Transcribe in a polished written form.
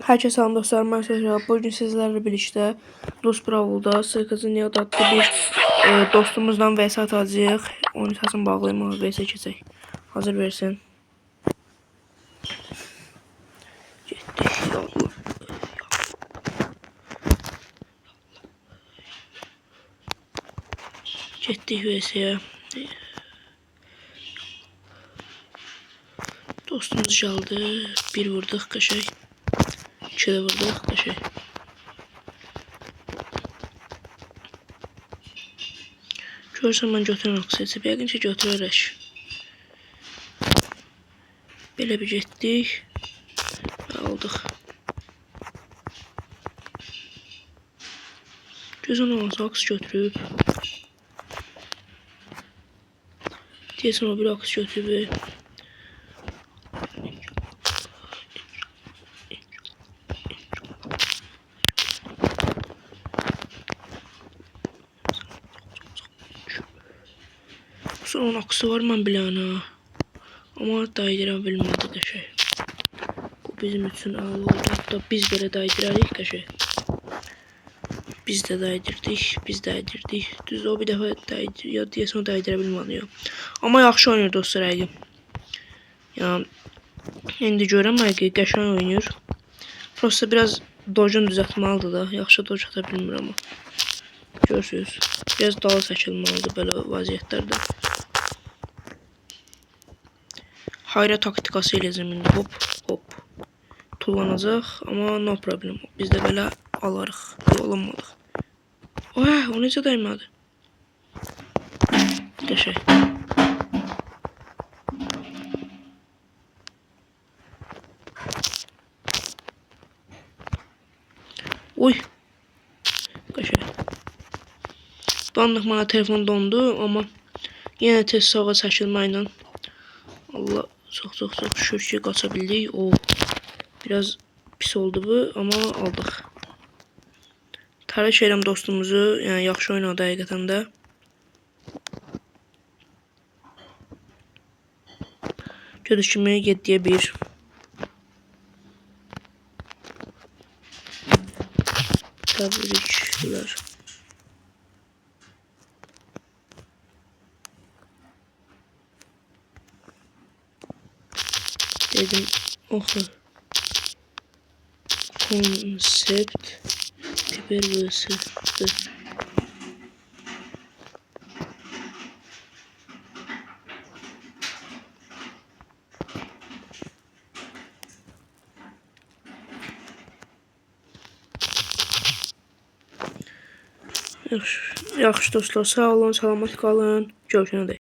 Herkese salam dostlar, mən Səhra. Bugün sizlərlə birlikdə Dost Bravl'da Sırkızın adlı bir dostumuzla vs atacağıq. Oyun səsini bağlayayım, ona vs keçək. Hazır versin. Getdik vs'yə. Dostumuz çaldı. Bir vurduq, qəşəng. 2 də vurduq, qəşəng. Görürsən, mən götürən oku seçib. Yəqin ki, götürərək. Belə bir getdik. Aldıq. Gözən olmasa aks götürüb. Deyəsən o bir aks götürüb. Son aksı var mən bilənə. Amma daydıra bilmədi qəşəng. Bu bizim üçün ağlı oldu. Hatta biz belə daydırarıq qəşəng. Biz də daydırdik, biz daydirdik. Düz o bir dəfə daydır, ya deyəsən o daydıra bilmədi. Amma yaxşı oynayır dostlar həqiqi. Yəni indi görəm həqiqi qəşəng oynayır. Prosta biraz dojunu düzəltməlidir da. Yaxşı doj ata bilmir amma. Görürsünüz. Biraz dalı çəkilməlidir belə vəziyyətlərdə. Hayra taktikası eləyəcəm indi. Hop, hop. Tullanacaq, amma no problem. Biz də belə alarıq. Yollamadıq. O necə dəymədi? Qəşəng. Oy. Qəşəng. Dandıq mənə telefon dondu, amma yenə tez sağa çəkilməklə Allah çox şükür ki qaça bildik. O biraz pis oldu bu, amma aldıq. Təbrik edirəm dostumuzu. Yəni yaxşı oynadı həqiqətən də. Gördüyünüz kimi 7-yə 1. Təbriklər. Dedim oxu. Konsept Piper vs. Yaxşı dostlar, sağ olun, salamat qalın. Görüşənədək.